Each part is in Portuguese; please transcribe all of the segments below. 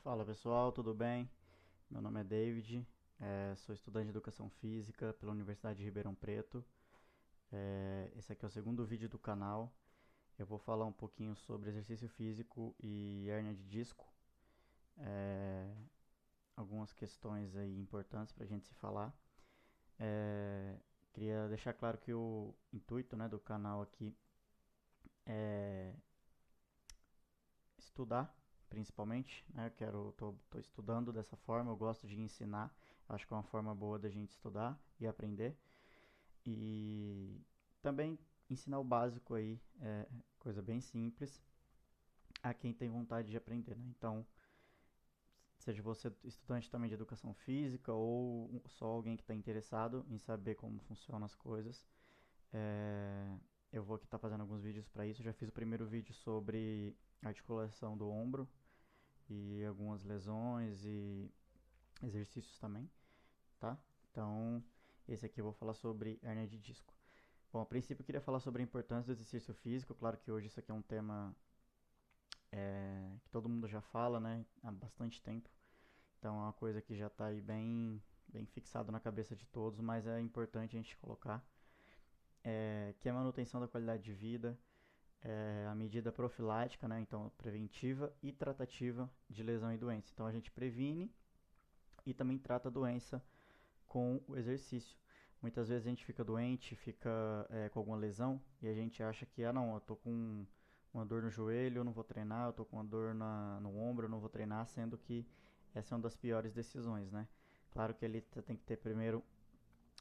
Fala pessoal, tudo bem? Meu nome é David, sou estudante de Educação Física pela Universidade de Ribeirão Preto. Esse aqui é o segundo vídeo do canal. Eu vou falar um pouquinho sobre exercício físico e hérnia de disco. É, Algumas questões aí importantes para a gente se falar. É, Queria deixar claro que o intuito, né, do canal aqui é estudar, principalmente, né? Tô estudando dessa forma, eu gosto de ensinar, acho que é uma forma boa da gente estudar e aprender. E também ensinar o básico aí, coisa bem simples, a quem tem vontade de aprender, né? Então, seja você estudante também de educação física ou só alguém que está interessado em saber como funcionam as coisas, é, eu vou aqui estar fazendo alguns vídeos para isso. Eu já fiz o primeiro vídeo sobre articulação do ombro e algumas lesões e exercícios também, tá? Então, esse aqui eu vou falar sobre hernia de disco. Bom, a princípio eu queria falar sobre a importância do exercício físico. Claro que hoje isso aqui é um tema que todo mundo já fala, né, há bastante tempo. Então é uma coisa que já está aí bem fixado na cabeça de todos, mas é importante a gente colocar que é a manutenção da qualidade de vida, a medida profilática, né, então preventiva e tratativa de lesão e doença. Então a gente previne e também trata a doença com o exercício. Muitas vezes a gente fica doente, fica com alguma lesão e a gente acha que, ah não, eu tô com uma dor no joelho, eu não vou treinar, eu tô com uma dor no ombro, eu não vou treinar, sendo que essa é uma das piores decisões, né? Claro que ele tem que ter primeiro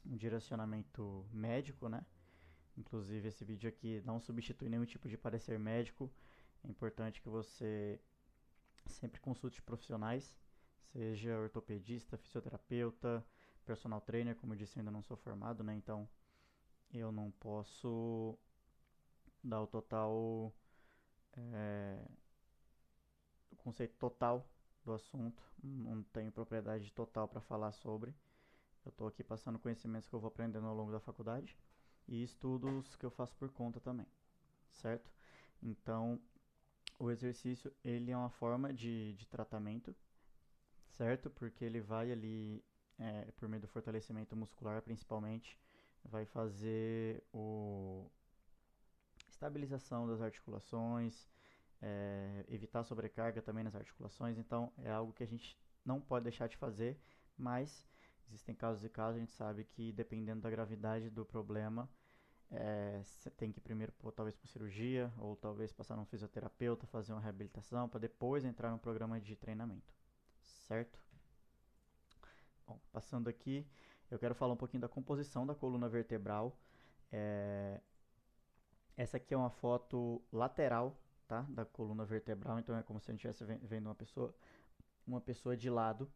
um direcionamento médico, né? Inclusive esse vídeo aqui não substitui nenhum tipo de parecer médico. É importante que você sempre consulte profissionais, seja ortopedista, fisioterapeuta, personal trainer. Como eu disse, eu ainda não sou formado, né? Então eu não posso dar o conceito total do assunto, não tenho propriedade total para falar sobre. Eu estou aqui passando conhecimentos que eu vou aprendendo ao longo da faculdade e estudos que eu faço por conta também, certo? Então, o exercício ele é uma forma de tratamento, certo? Porque ele vai ali, por meio do fortalecimento muscular principalmente, vai fazer o estabilização das articulações, evitar sobrecarga também nas articulações. Então é algo que a gente não pode deixar de fazer, mas existem casos e casos. A gente sabe que dependendo da gravidade do problema, você tem que primeiro talvez por cirurgia ou talvez passar num fisioterapeuta, fazer uma reabilitação para depois entrar no programa de treinamento, certo? Bom, passando aqui, eu quero falar um pouquinho da composição da coluna vertebral. É, Essa aqui é uma foto lateral, tá, da coluna vertebral, então é como se a gente estivesse vendo uma pessoa de lado.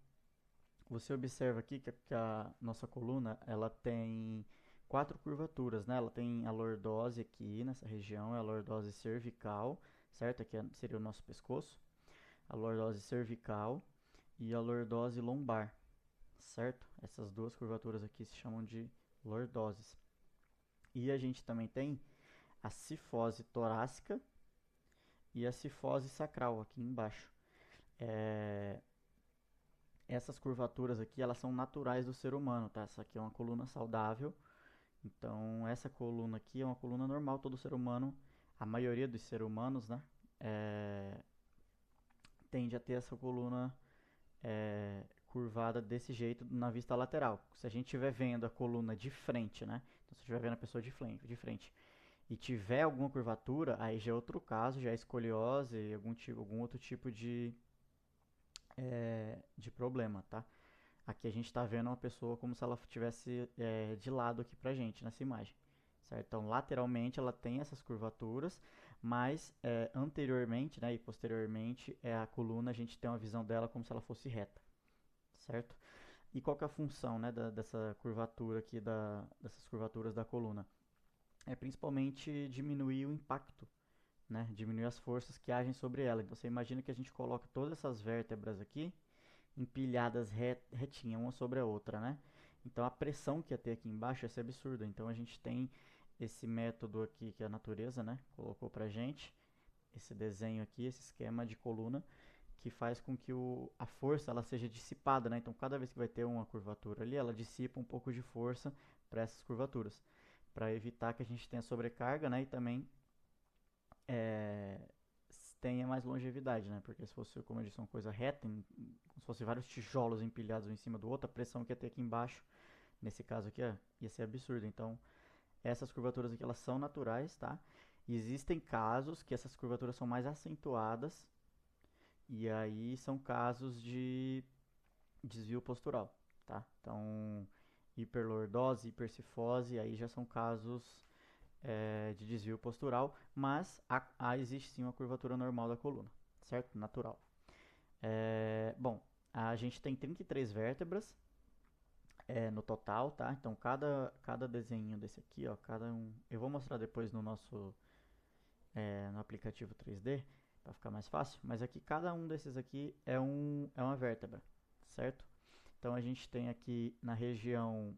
Você observa aqui que a nossa coluna ela tem quatro curvaturas, né? Ela tem a lordose aqui nessa região, é a lordose cervical, certo? Aqui seria o nosso pescoço, a lordose cervical e a lordose lombar, certo? Essas duas curvaturas aqui se chamam de lordoses. E a gente também tem a cifose torácica e a cifose sacral aqui embaixo. É, Essas curvaturas aqui, elas são naturais do ser humano, tá? Essa aqui é uma coluna saudável. Então, essa coluna aqui é uma coluna normal, todo ser humano, a maioria dos seres humanos, né? É, Tende a ter essa coluna curvada desse jeito na vista lateral. Se a gente estiver vendo a coluna de frente, né? Então, se estiver vendo a pessoa de frente e tiver alguma curvatura, aí já é outro caso, já é escoliose, algum outro tipo de problema, tá? Aqui a gente está vendo uma pessoa como se ela estivesse de lado aqui pra gente nessa imagem, certo? Então, lateralmente ela tem essas curvaturas, mas anteriormente, né, e posteriormente, a coluna a gente tem uma visão dela como se ela fosse reta, certo? E qual que é a função, né, dessa curvatura aqui, dessas curvaturas da coluna? É principalmente diminuir o impacto, né? Diminuir as forças que agem sobre ela. Então você imagina que a gente coloca todas essas vértebras aqui empilhadas retinha uma sobre a outra, né? Então a pressão que ia ter aqui embaixo ia ser absurda. Então a gente tem esse método aqui que a natureza, né, colocou pra gente, esse desenho aqui, esse esquema de coluna, que faz com que a força ela seja dissipada, né? Então, cada vez que vai ter uma curvatura ali, ela dissipa um pouco de força para essas curvaturas, para evitar que a gente tenha sobrecarga, né? E também é, tenha mais longevidade, né? Porque se fosse, como eu disse, uma coisa reta, como se fosse vários tijolos empilhados um em cima do outro, a pressão que ia ter aqui embaixo, nesse caso aqui, ó, ia ser absurda. Então, essas curvaturas aqui, elas são naturais, tá? E existem casos que essas curvaturas são mais acentuadas, e aí são casos de desvio postural, tá? Então, hiperlordose, hipercifose, aí já são casos de desvio postural, mas existe sim uma curvatura normal da coluna, certo? Natural. Bom, a gente tem 33 vértebras no total, tá? Então, cada desenho desse aqui, ó, cada um... Eu vou mostrar depois no nosso no aplicativo 3D, para ficar mais fácil, mas aqui cada um desses aqui é uma vértebra, certo? Então a gente tem aqui na região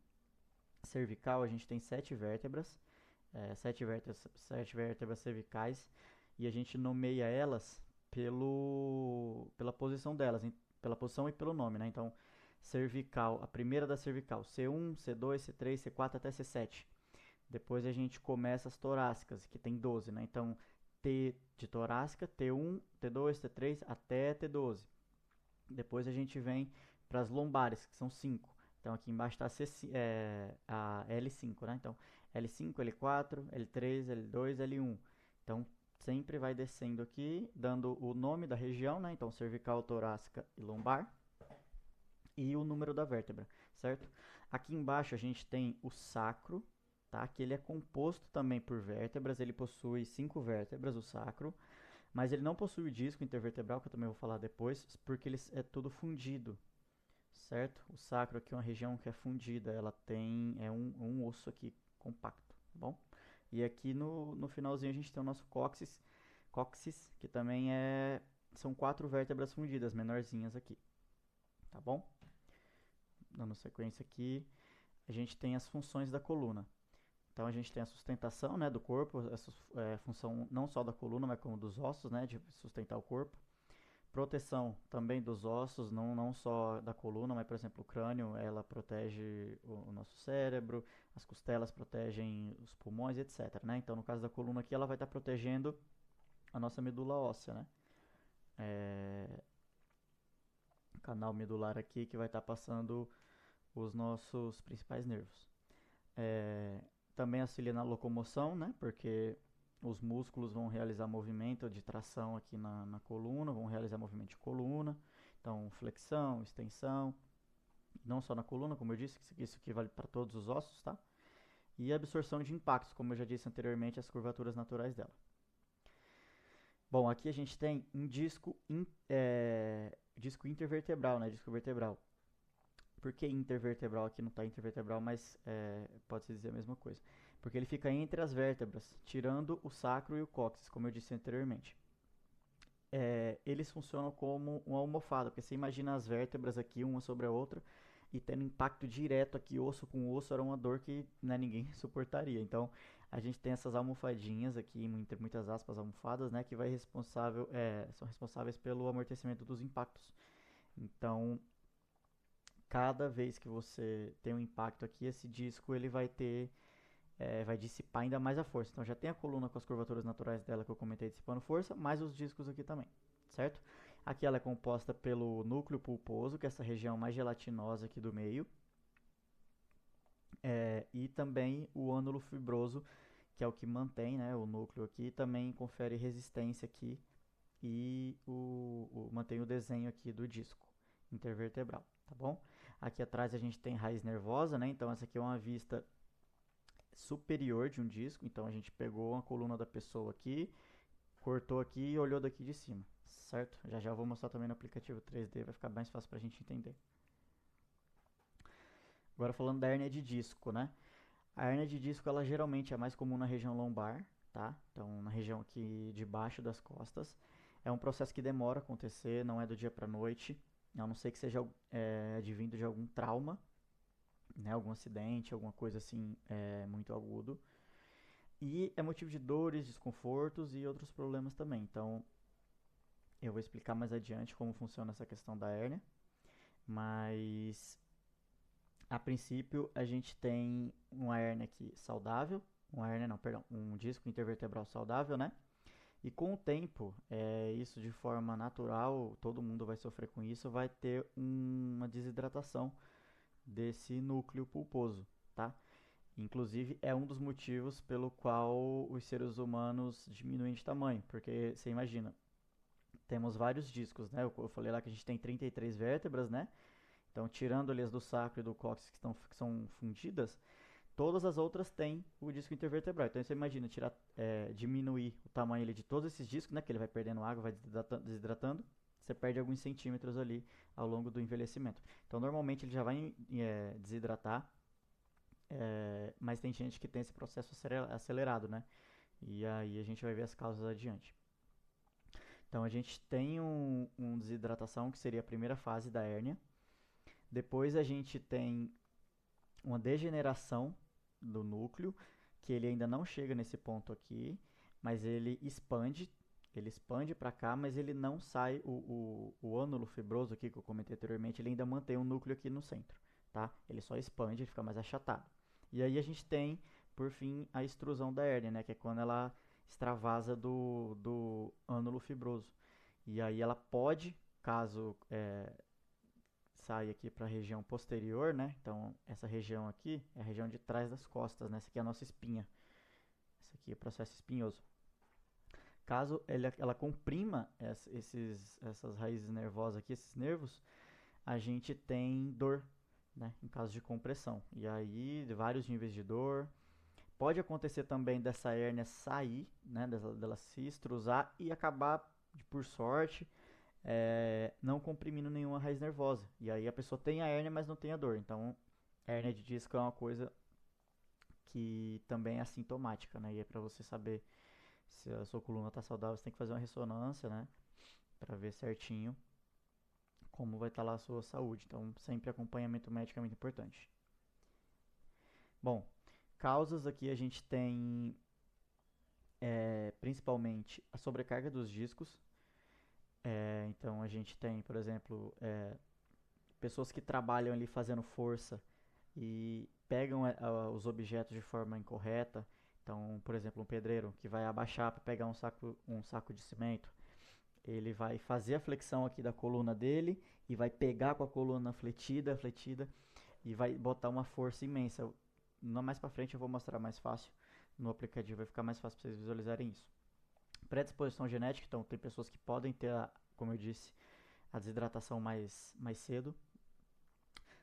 cervical, a gente tem 7 vértebras, 7 vértebras cervicais, e a gente nomeia elas pela posição delas, pela posição e pelo nome, né? Então, cervical, a primeira da cervical, C1, C2, C3, C4 até C7. Depois a gente começa as torácicas, que tem 12, né? Então, T de torácica, T1, T2, T3 até T12. Depois a gente vem para as lombares, que são 5. Então, aqui embaixo está a L5, né? Então, L5, L4, L3, L2, L1. Então, sempre vai descendo aqui, dando o nome da região, né? Então, cervical, torácica e lombar. E o número da vértebra, certo? Aqui embaixo a gente tem o sacro, tá? Que ele é composto também por vértebras, ele possui 5 vértebras, o sacro, mas ele não possui o disco intervertebral, que eu também vou falar depois, porque ele é tudo fundido, certo? O sacro aqui é uma região que é fundida, ela tem um osso aqui compacto, tá bom? E aqui no finalzinho a gente tem o nosso cóccix, que também são 4 vértebras fundidas, menorzinhas aqui, tá bom? Dando sequência aqui, a gente tem as funções da coluna. Então a gente tem a sustentação, né, do corpo, essa função não só da coluna, mas como dos ossos, né, de sustentar o corpo. Proteção também dos ossos, não só da coluna, mas por exemplo o crânio, ela protege o nosso cérebro, as costelas protegem os pulmões, etc. Né? Então no caso da coluna aqui, ela vai estar protegendo a nossa medula óssea, né? Canal medular aqui que vai estar passando os nossos principais nervos. Também auxilia na locomoção, né? Porque os músculos vão realizar movimento de tração aqui na coluna, vão realizar movimento de coluna, então flexão, extensão, não só na coluna, como eu disse, isso aqui vale para todos os ossos, tá? E absorção de impactos, como eu já disse anteriormente, as curvaturas naturais dela. Bom, aqui a gente tem um disco intervertebral, né? Disco vertebral. Por que intervertebral? Aqui não está intervertebral, mas pode-se dizer a mesma coisa. Porque ele fica entre as vértebras, tirando o sacro e o cóccix, como eu disse anteriormente. Eles funcionam como uma almofada, porque você imagina as vértebras aqui, uma sobre a outra, e tendo impacto direto aqui, osso com osso, era uma dor que, né, ninguém suportaria. Então, a gente tem essas almofadinhas aqui, entre muitas aspas, almofadas, né, que são responsáveis pelo amortecimento dos impactos. Então, cada vez que você tem um impacto aqui, esse disco ele vai dissipar ainda mais a força. Então já tem a coluna com as curvaturas naturais dela que eu comentei dissipando força, mais os discos aqui também, certo? Aqui ela é composta pelo núcleo pulposo, que é essa região mais gelatinosa aqui do meio, e também o ânulo fibroso, que é o que mantém, né, o núcleo aqui, também confere resistência aqui e mantém o desenho aqui do disco intervertebral, tá bom? Aqui atrás a gente tem raiz nervosa, né? Então essa aqui é uma vista superior de um disco. Então a gente pegou uma coluna da pessoa aqui, cortou aqui e olhou daqui de cima, certo? Já já eu vou mostrar também no aplicativo 3D, vai ficar mais fácil pra gente entender. Agora falando da hérnia de disco, né? A hérnia de disco, ela geralmente é mais comum na região lombar, tá? Então na região aqui de baixo das costas. É um processo que demora a acontecer, não é do dia para noite, a não ser que seja advindo de algum trauma, né, algum acidente, alguma coisa assim muito agudo. E é motivo de dores, desconfortos e outros problemas também. Então, Eu vou explicar mais adiante como funciona essa questão da hérnia, mas a princípio a gente tem uma hérnia aqui saudável, uma hérnia não, perdão, um disco intervertebral saudável, né? E com o tempo, isso de forma natural, todo mundo vai sofrer com isso, vai ter uma desidratação desse núcleo pulposo, tá? Inclusive é um dos motivos pelo qual os seres humanos diminuem de tamanho, porque você imagina, temos vários discos, né? Eu falei lá que a gente tem 33 vértebras, né? Então, tirando ali as do sacro e do cóccix que são fundidas, todas as outras têm o disco intervertebral. Então, você imagina diminuir o tamanho ali de todos esses discos, né? Que ele vai perdendo água, vai desidratando. Você perde alguns centímetros ali ao longo do envelhecimento. Então, normalmente ele já vai desidratar, mas tem gente que tem esse processo acelerado, né? E aí a gente vai ver as causas adiante. Então, a gente tem desidratação, que seria a primeira fase da hérnia. Depois a gente tem uma degeneração do núcleo, que ele ainda não chega nesse ponto aqui, mas ele expande para cá, mas ele não sai, o ânulo fibroso aqui que eu comentei anteriormente, ele ainda mantém um núcleo aqui no centro, tá? Ele só expande, ele fica mais achatado. E aí a gente tem, por fim, a extrusão da hérnia, né? Que é quando ela extravasa do ânulo fibroso. E aí ela pode, caso sai aqui para a região posterior, né? Então, essa região aqui é a região de trás das costas, né? Essa aqui é a nossa espinha. Esse aqui é o processo espinhoso. Caso ela comprima essas raízes nervosas aqui, esses nervos, a gente tem dor, né? Em caso de compressão. E aí, vários níveis de dor. Pode acontecer também dessa hérnia sair, né? Dela se extrusar e acabar, por sorte, não comprimindo nenhuma raiz nervosa. E aí a pessoa tem a hérnia, mas não tem a dor. Então, hérnia de disco é uma coisa que também é assintomática, né? E é para você saber se a sua coluna está saudável, você tem que fazer uma ressonância, né? Para ver certinho como vai estar lá a sua saúde. Então, sempre acompanhamento médico é muito importante. Bom, causas aqui a gente tem principalmente a sobrecarga dos discos. Então, a gente tem, por exemplo, pessoas que trabalham ali fazendo força e pegam os objetos de forma incorreta. Então, por exemplo, um pedreiro que vai abaixar para pegar um saco de cimento, ele vai fazer a flexão aqui da coluna dele e vai pegar com a coluna fletida e vai botar uma força imensa. Mais para frente eu vou mostrar mais fácil no aplicativo, vai ficar mais fácil para vocês visualizarem isso. Predisposição genética, então tem pessoas que podem ter, como eu disse, a desidratação mais cedo.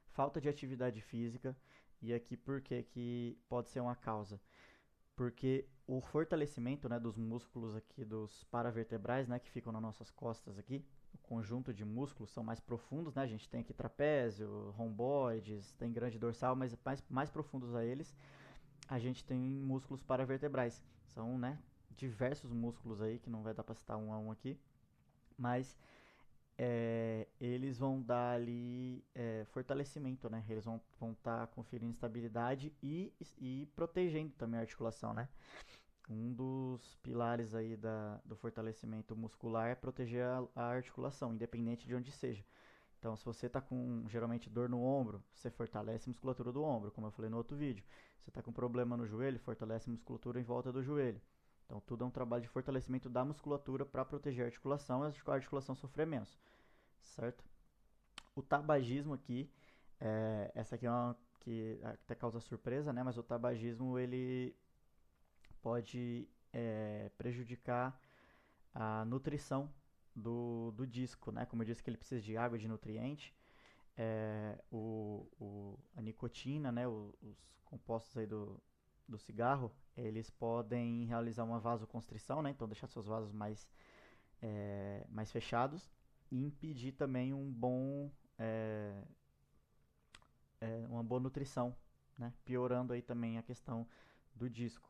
Falta de atividade física, e aqui por que pode ser uma causa? Porque o fortalecimento, né, dos músculos aqui dos paravertebrais, né, que ficam nas nossas costas aqui, o conjunto de músculos são mais profundos, né? A gente tem aqui trapézio, romboides, tem grande dorsal, mas mais profundos a eles, a gente tem músculos paravertebrais. São, né, diversos músculos aí, que não vai dar para citar um a um aqui, mas eles vão dar ali fortalecimento, né? Eles vão estar conferindo estabilidade e protegendo também a articulação, né? Um dos pilares aí do fortalecimento muscular é proteger a articulação, independente de onde seja. Então, se você está com geralmente dor no ombro, você fortalece a musculatura do ombro, como eu falei no outro vídeo. Se você está com problema no joelho, fortalece a musculatura em volta do joelho. Então, tudo é um trabalho de fortalecimento da musculatura para proteger a articulação e a articulação sofrer menos, certo? O tabagismo aqui, essa aqui é uma que até causa surpresa, né? Mas o tabagismo ele pode prejudicar a nutrição do disco, né? Como eu disse que ele precisa de água, de nutriente, a nicotina, né? Os compostos aí do cigarro, eles podem realizar uma vasoconstrição, né? Então deixar seus vasos mais fechados e impedir também uma boa nutrição, né? Piorando aí também a questão do disco.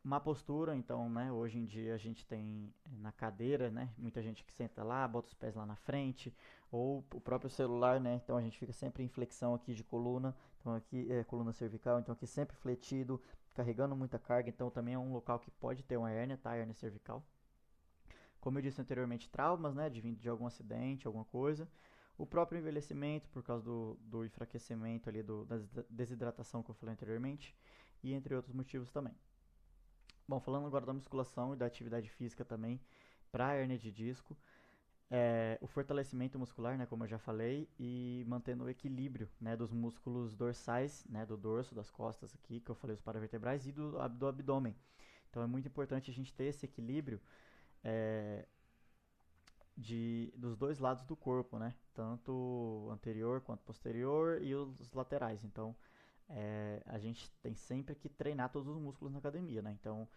Má postura, então, né, hoje em dia a gente tem na cadeira, né, muita gente que senta lá, bota os pés lá na frente, ou o próprio celular, né, então a gente fica sempre em flexão aqui de coluna, então aqui é coluna cervical, então aqui sempre fletido, carregando muita carga, então também é um local que pode ter uma hérnia, tá, hérnia cervical. Como eu disse anteriormente, traumas, né, de vindo de algum acidente, alguma coisa. O próprio envelhecimento, por causa do enfraquecimento ali, da desidratação que eu falei anteriormente. E entre outros motivos também. Bom, falando agora da musculação e da atividade física também, para hernia de disco, o fortalecimento muscular, né, como eu já falei, e mantendo o equilíbrio, né, dos músculos dorsais, né, do dorso, das costas aqui, que eu falei, os paravertebrais, e do abdômen. Então é muito importante a gente ter esse equilíbrio é, dos dois lados do corpo, né, tanto anterior quanto posterior e os laterais. Então a gente tem sempre que treinar todos os músculos na academia, né, então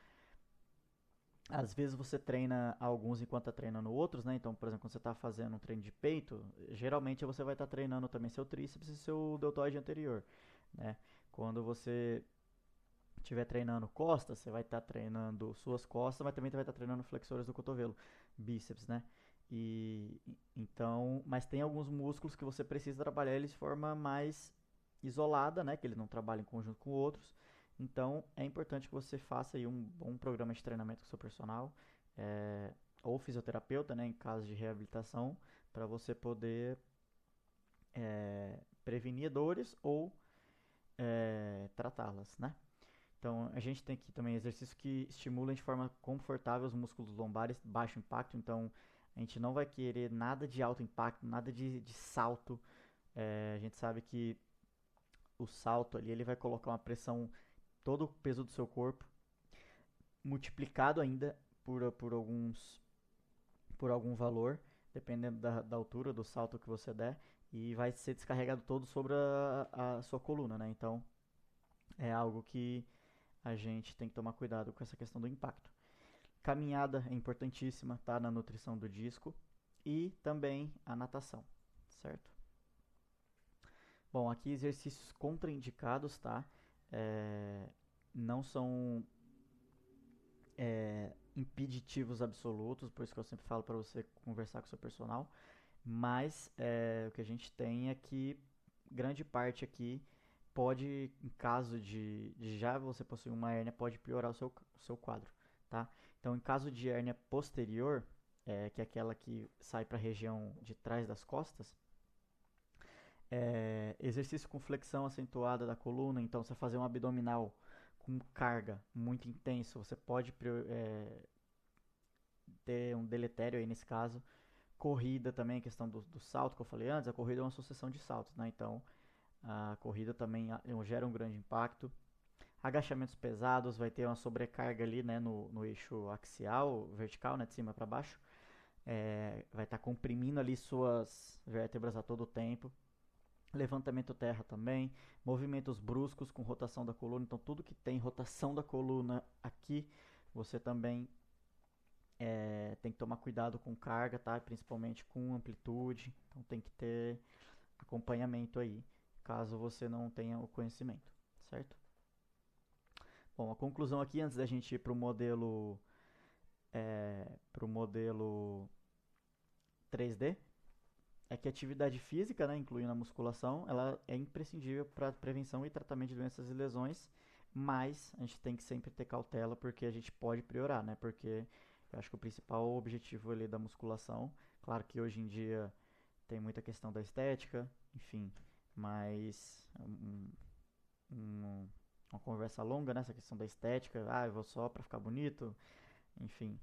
às vezes você treina alguns enquanto está treinando outros, né? Então, por exemplo, quando você está fazendo um treino de peito, geralmente você vai estar treinando também seu tríceps e seu deltoide anterior, né? Quando você estiver treinando costas, você vai estar treinando suas costas, mas também vai estar treinando flexores do cotovelo, bíceps, né? E então, mas tem alguns músculos que você precisa trabalhar eles de forma mais isolada, né? Que eles não trabalham em conjunto com outros. Então, é importante que você faça aí um bom programa de treinamento com o seu personal, ou fisioterapeuta, né? Em caso de reabilitação, para você poder prevenir dores ou tratá-las, né? Então, a gente tem aqui também exercícios que estimulam de forma confortável os músculos lombares, baixo impacto. Então, a gente não vai querer nada de alto impacto, nada de salto. A gente sabe que o salto ali ele vai colocar uma pressão, todo o peso do seu corpo, multiplicado ainda por algum valor, dependendo da altura do salto que você der, e vai ser descarregado todo sobre a sua coluna, né? Então, é algo que a gente tem que tomar cuidado com essa questão do impacto. Caminhada é importantíssima, tá? Na nutrição do disco. E também a natação, certo? Bom, aqui exercícios contraindicados, tá? Não são impeditivos absolutos, por isso que eu sempre falo para você conversar com o seu personal. Mas o que a gente tem é que grande parte aqui pode, em caso de já você possuir uma hérnia, pode piorar o seu quadro, tá? Então, em caso de hérnia posterior, que é aquela que sai para a região de trás das costas, exercício com flexão acentuada da coluna, então você fazer um abdominal com carga muito intenso, você pode ter um deletério aí nesse caso. Corrida também, a questão do salto que eu falei antes, a corrida é uma sucessão de saltos, né? Então a corrida também gera um grande impacto. Agachamentos pesados, vai ter uma sobrecarga ali, né, no eixo axial, vertical, né, de cima para baixo. Vai estar comprimindo ali suas vértebras a todo tempo. Levantamento terra também, movimentos bruscos com rotação da coluna. Então tudo que tem rotação da coluna aqui, você também tem que tomar cuidado com carga, tá? Principalmente com amplitude. Então tem que ter acompanhamento aí, caso você não tenha o conhecimento, certo? Bom, a conclusão aqui, antes da gente ir para o modelo 3D, é que a atividade física, né, incluindo a musculação, ela é imprescindível para prevenção e tratamento de doenças e lesões, mas a gente tem que sempre ter cautela porque a gente pode priorar, né? Porque eu acho que o principal objetivo ali da musculação, claro que hoje em dia tem muita questão da estética, enfim, mas uma conversa longa nessa questão da estética, eu vou só para ficar bonito, enfim,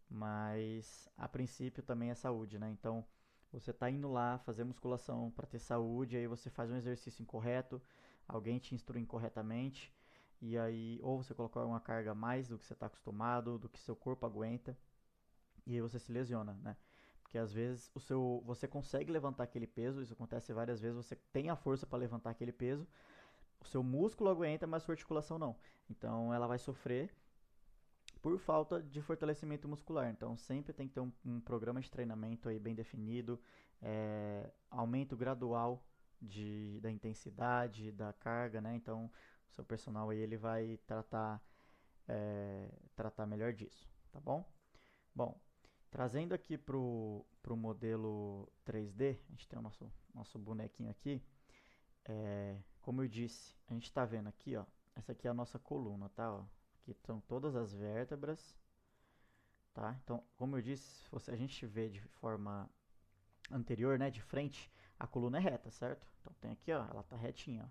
mas a princípio também é saúde, né? Então você está indo lá fazer musculação para ter saúde, aí você faz um exercício incorreto, alguém te instrui incorretamente, e aí ou você coloca uma carga a mais do que você está acostumado, do que seu corpo aguenta, e aí você se lesiona, né? Porque às vezes você consegue levantar aquele peso, isso acontece várias vezes, você tem a força para levantar aquele peso, o seu músculo aguenta, mas a sua articulação não. Então ela vai sofrer por falta de fortalecimento muscular. Então sempre tem que ter um programa de treinamento aí bem definido, aumento gradual da intensidade, da carga, né? Então o seu personal aí ele vai tratar melhor disso, tá bom? Bom, trazendo aqui para o modelo 3D, a gente tem o nosso bonequinho aqui. Como eu disse, a gente está vendo aqui, ó, essa aqui é a nossa coluna, tá? Ó. Aqui estão todas as vértebras, tá? Então, como eu disse, se a gente vê de forma anterior, né, de frente, a coluna é reta, certo? Então tem aqui, ó, ela tá retinha, ó.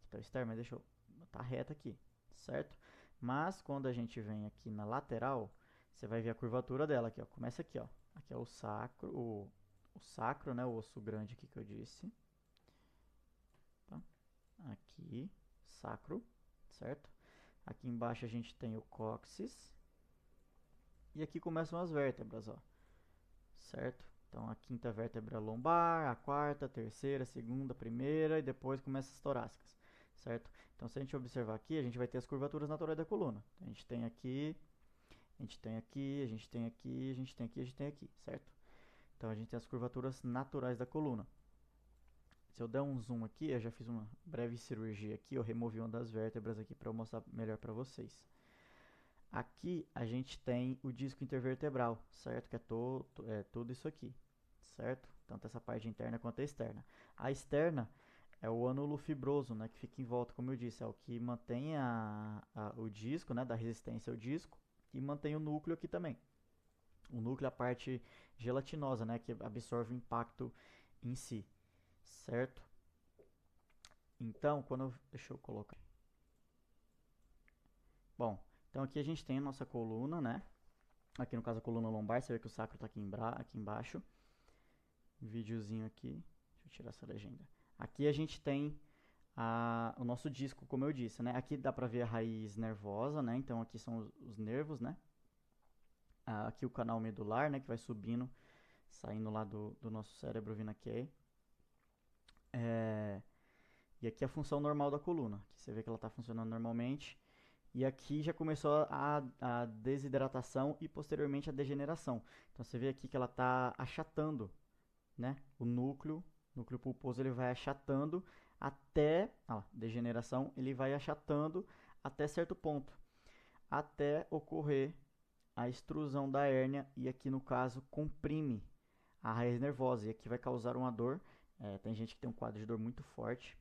Aqui tá o externo, mas deixa eu tá reta aqui, certo? Mas quando a gente vem aqui na lateral, você vai ver a curvatura dela aqui, ó. Começa aqui, ó. Aqui é o sacro, o sacro, né, o osso grande aqui que eu disse. Tá? Aqui, sacro, certo? Aqui embaixo a gente tem o cóccix. E aqui começam as vértebras, ó. Certo? Então a quinta vértebra lombar, a quarta, a terceira, a segunda, a primeira e depois começa as torácicas, certo? Então se a gente observar aqui, a gente vai ter as curvaturas naturais da coluna. Então, a gente tem aqui, a gente tem aqui, a gente tem aqui, a gente tem aqui, a gente tem aqui, certo? Então a gente tem as curvaturas naturais da coluna. Se eu der um zoom aqui, eu já fiz uma breve cirurgia aqui, eu removi uma das vértebras aqui para eu mostrar melhor para vocês. Aqui a gente tem o disco intervertebral, certo? Que é tudo isso aqui, certo? Tanto essa parte interna quanto a externa. A externa é o ânulo fibroso, né? Que fica em volta, como eu disse, é o que mantém o disco, né? Da resistência ao disco e mantém o núcleo aqui também. O núcleo é a parte gelatinosa, né? Que absorve o impacto em si, certo? Então, deixa eu colocar. Bom, então aqui a gente tem a nossa coluna, né? Aqui no caso a coluna lombar, você vê que o sacro está aqui embaixo. Videozinho aqui. Deixa eu tirar essa legenda. Aqui a gente tem o nosso disco, como eu disse, né? Aqui dá pra ver a raiz nervosa, né? Então aqui são os nervos, né? Aqui o canal medular, né? Que vai subindo, saindo lá do nosso cérebro vindo aqui. E aqui a função normal da coluna. Aqui você vê que ela está funcionando normalmente. E aqui já começou a desidratação e posteriormente a degeneração. Então você vê aqui que ela está achatando, né? O núcleo pulposo ele vai achatando até a degeneração, ele vai achatando até certo ponto, até ocorrer a extrusão da hérnia e aqui no caso comprime a raiz nervosa e aqui vai causar uma dor. Tem gente que tem um quadro de dor muito forte.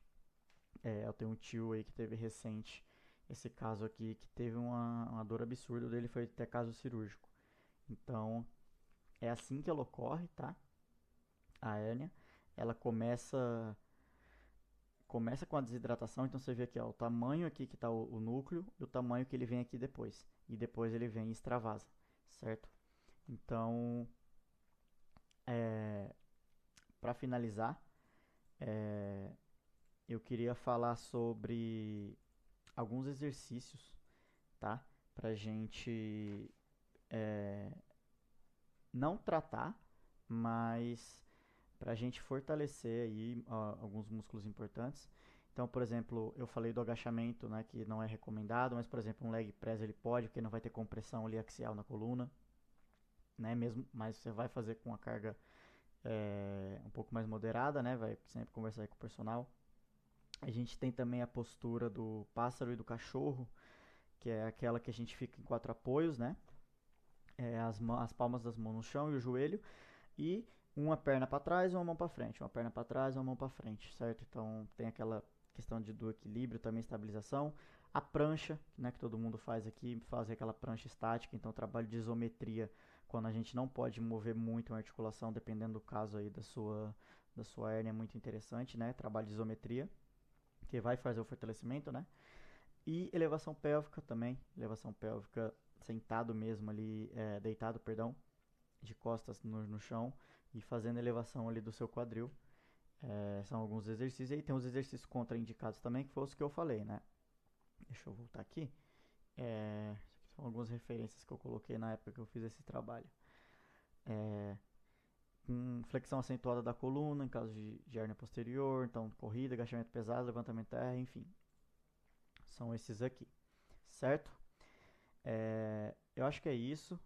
Eu tenho um tio aí que teve recente esse caso aqui, que teve uma dor absurda, dele foi até caso cirúrgico. Então, é assim que ela ocorre, tá? A hérnia, ela começa com a desidratação, então você vê aqui, ó, o tamanho aqui que está o núcleo e o tamanho que ele vem aqui depois. E depois ele vem e extravasa, certo? Então, para finalizar, eu queria falar sobre alguns exercícios, tá? Pra gente não tratar, mas pra gente fortalecer aí alguns músculos importantes. Então, por exemplo, eu falei do agachamento, né, que não é recomendado, mas, por exemplo, um leg press ele pode, porque não vai ter compressão ali axial na coluna, né, mesmo, mas você vai fazer com a carga um pouco mais moderada, né, vai sempre conversar aí com o personal. A gente tem também a postura do pássaro e do cachorro, que é aquela que a gente fica em 4 apoios, né? As palmas das mãos no chão e o joelho. E uma perna para trás e uma mão para frente. Uma perna para trás e uma mão para frente, certo? Então tem aquela questão do equilíbrio, também estabilização. A prancha, né, que todo mundo faz aqui, fazer aquela prancha estática. Então trabalho de isometria, quando a gente não pode mover muito uma articulação, dependendo do caso aí da sua hérnia, é muito interessante, né? Trabalho de isometria, que vai fazer o fortalecimento, né? E elevação pélvica também, elevação pélvica sentado mesmo ali, deitado, perdão, de costas no chão e fazendo elevação ali do seu quadril. São alguns exercícios. E aí tem os exercícios contraindicados também, que foi os que eu falei, né? Deixa eu voltar aqui. São algumas referências que eu coloquei na época que eu fiz esse trabalho. Flexão acentuada da coluna, em caso de hérnia posterior, então corrida, agachamento pesado, levantamento terra, enfim. São esses aqui, certo? Eu acho que é isso.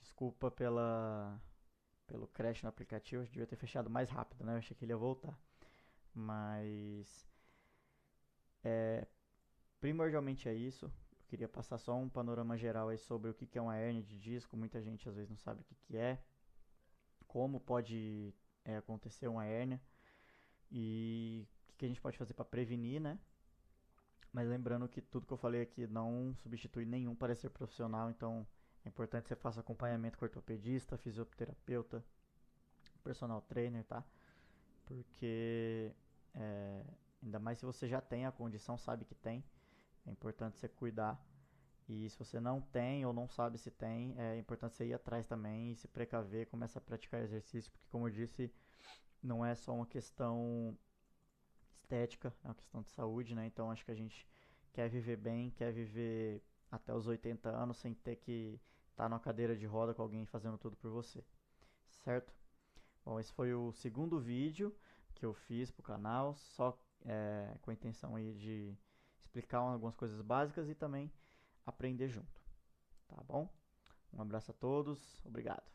Desculpa pelo crash no aplicativo, eu devia ter fechado mais rápido, né? Eu achei que ele ia voltar. Mas primordialmente é isso. Eu queria passar só um panorama geral aí sobre o que é uma hérnia de disco. Muita gente às vezes não sabe o que é, como pode acontecer uma hérnia e o que a gente pode fazer para prevenir, né? Mas lembrando que tudo que eu falei aqui não substitui nenhum parecer profissional, então É importante que você faça acompanhamento com ortopedista, fisioterapeuta, personal trainer, tá? Porque é, ainda mais se você já tem a condição, sabe que tem, é importante você cuidar. E se você não tem ou não sabe se tem, é importante você ir atrás também e se precaver, começar a praticar exercício, porque como eu disse, não é só uma questão estética, é uma questão de saúde, né? Então acho que a gente quer viver bem, quer viver até os 80 anos sem ter que estar numa cadeira de roda com alguém fazendo tudo por você, certo? Bom, esse foi o segundo vídeo que eu fiz pro canal, só com a intenção aí de explicar algumas coisas básicas e também aprender junto, tá bom? Um abraço a todos, obrigado.